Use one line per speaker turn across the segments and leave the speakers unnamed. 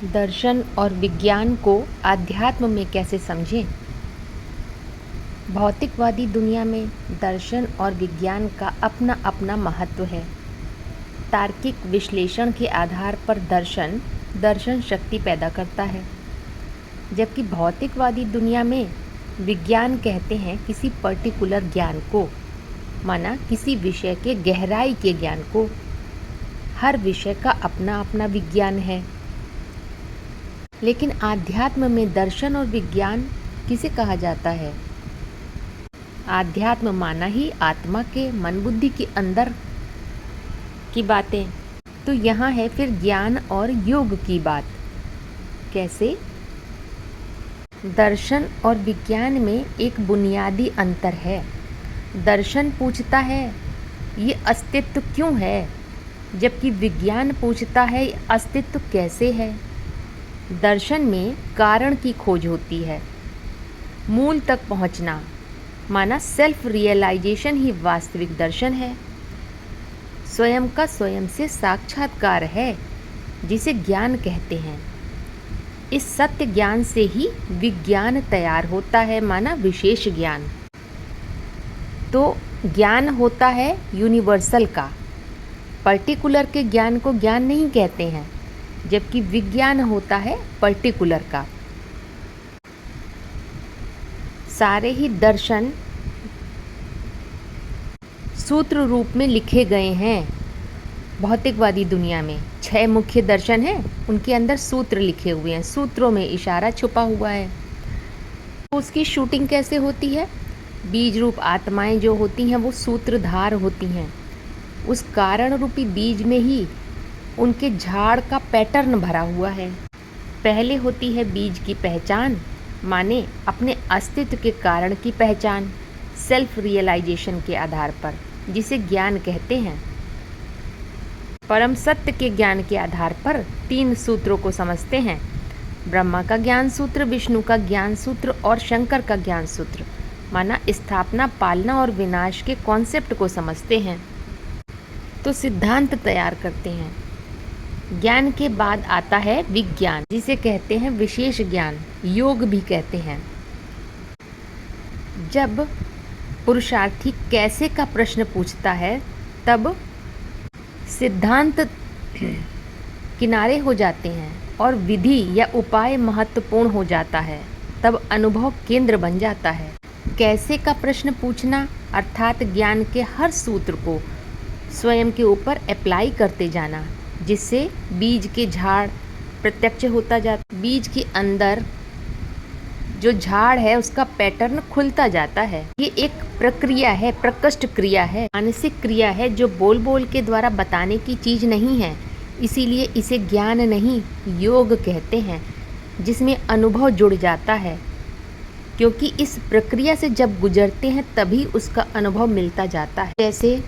दर्शन और विज्ञान को आध्यात्म में कैसे समझें। भौतिकवादी दुनिया में दर्शन और विज्ञान का अपना अपना महत्व है। तार्किक विश्लेषण के आधार पर दर्शन शक्ति पैदा करता है, जबकि भौतिकवादी दुनिया में विज्ञान कहते हैं किसी पर्टिकुलर ज्ञान को, माना किसी विषय के गहराई के ज्ञान को। हर विषय का अपना अपना विज्ञान है। लेकिन आध्यात्म में दर्शन और विज्ञान किसे कहा जाता है? आध्यात्म माना ही आत्मा के मन बुद्धि के अंदर की बातें। तो यहाँ है फिर ज्ञान और योग की बात। कैसे? दर्शन और विज्ञान में एक बुनियादी अंतर है। दर्शन पूछता है ये अस्तित्व क्यों है, जबकि विज्ञान पूछता है अस्तित्व कैसे है। दर्शन में कारण की खोज होती है, मूल तक पहुंचना, माना सेल्फ रियलाइजेशन ही वास्तविक दर्शन है। स्वयं का स्वयं से साक्षात्कार है, जिसे ज्ञान कहते हैं। इस सत्य ज्ञान से ही विज्ञान तैयार होता है, माना विशेष ज्ञान। तो ज्ञान होता है यूनिवर्सल का, पर्टिकुलर के ज्ञान को ज्ञान नहीं कहते हैं, जबकि विज्ञान होता है पर्टिकुलर का। सारे ही दर्शन सूत्र रूप में लिखे गए हैं। भौतिकवादी दुनिया में 6 मुख्य दर्शन हैं, उनके अंदर सूत्र लिखे हुए हैं, सूत्रों में इशारा छुपा हुआ है। तो उसकी शूटिंग कैसे होती है? बीज रूप आत्माएं जो होती हैं वो सूत्रधार होती हैं। उस कारण रूपी बीज में ही उनके झाड़ का पैटर्न भरा हुआ है। पहले होती है बीज की पहचान, माने अपने अस्तित्व के कारण की पहचान, सेल्फ रियलाइजेशन के आधार पर, जिसे ज्ञान कहते हैं। परम सत्य के ज्ञान के आधार पर 3 सूत्रों को समझते हैं। ब्रह्मा का ज्ञान सूत्र, विष्णु का ज्ञान सूत्र और शंकर का ज्ञान सूत्र, माना स्थापना, पालना और विनाश के कॉन्सेप्ट को समझते हैं। तो सिद्धांत तैयार करते हैं। ज्ञान के बाद आता है विज्ञान, जिसे कहते हैं विशेष ज्ञान, योग भी कहते हैं। जब पुरुषार्थी कैसे का प्रश्न पूछता है, तब सिद्धांत किनारे हो जाते हैं और विधि या उपाय महत्वपूर्ण हो जाता है। तब अनुभव केंद्र बन जाता है। कैसे का प्रश्न पूछना अर्थात ज्ञान के हर सूत्र को स्वयं के ऊपर अप्लाई करते जाना, जिससे बीज के झाड़ प्रत्यक्ष होता जाता। बीज के अंदर जो झाड़ है उसका पैटर्न खुलता जाता है। ये एक प्रक्रिया है, प्रकृष्ट क्रिया है, मानसिक क्रिया है, जो बोल बोल के द्वारा बताने की चीज नहीं है। इसीलिए इसे ज्ञान नहीं योग कहते हैं, जिसमें अनुभव जुड़ जाता है। क्योंकि इस प्रक्रिया से जब गुजरते हैं तभी उसका अनुभव मिलता जाता है। जैसे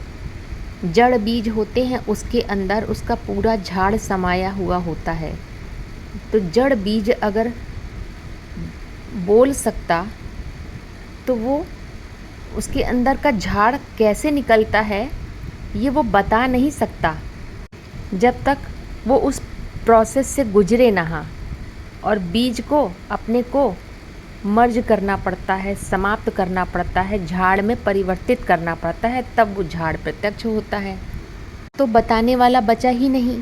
जड़ बीज होते हैं, उसके अंदर उसका पूरा झाड़ समाया हुआ होता है। तो जड़ बीज अगर बोल सकता तो वो उसके अंदर का झाड़ कैसे निकलता है ये वो बता नहीं सकता, जब तक वो उस प्रोसेस से गुजरे ना। और बीज को अपने को मर्ज करना पड़ता है, समाप्त करना पड़ता है, झाड़ में परिवर्तित करना पड़ता है, तब वो झाड़ प्रत्यक्ष होता है। तो बताने वाला बचा ही नहीं।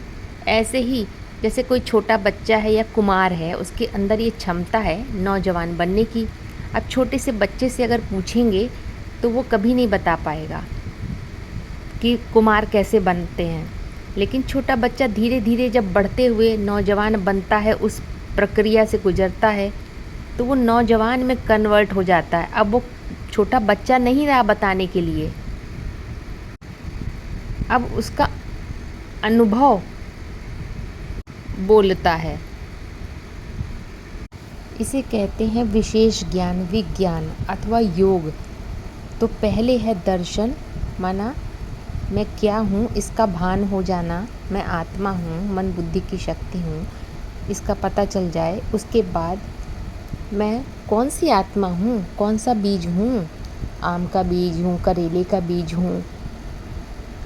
ऐसे ही जैसे कोई छोटा बच्चा है या कुमार है, उसके अंदर ये क्षमता है नौजवान बनने की। अब छोटे से बच्चे से अगर पूछेंगे तो वो कभी नहीं बता पाएगा कि कुमार कैसे बनते हैं। लेकिन छोटा बच्चा धीरे धीरे जब बढ़ते हुए नौजवान बनता है, उस प्रक्रिया से गुजरता है, तो वो नौजवान में कन्वर्ट हो जाता है। अब वो छोटा बच्चा नहीं रहा बताने के लिए, अब उसका अनुभव बोलता है। इसे कहते हैं विशेष ज्ञान, विज्ञान अथवा योग। तो पहले है दर्शन, माना मैं क्या हूँ इसका भान हो जाना, मैं आत्मा हूँ, मन बुद्धि की शक्ति हूँ, इसका पता चल जाए। उसके बाद मैं कौन सी आत्मा हूँ, कौन सा बीज हूँ, आम का बीज हूँ, करेले का बीज हूँ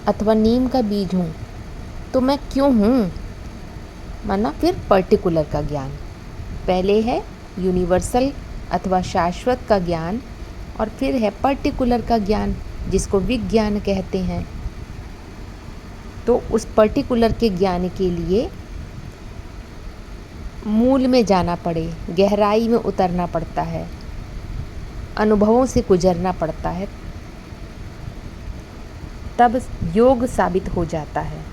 अथवा नीम का बीज हूँ, तो मैं क्यों हूँ, माना फिर पर्टिकुलर का ज्ञान। पहले है यूनिवर्सल अथवा शाश्वत का ज्ञान और फिर है पर्टिकुलर का ज्ञान जिसको विज्ञान कहते हैं। तो उस पर्टिकुलर के ज्ञान के लिए मूल में जाना पड़े, गहराई में उतरना पड़ता है, अनुभवों से गुजरना पड़ता है, तब योग साबित हो जाता है।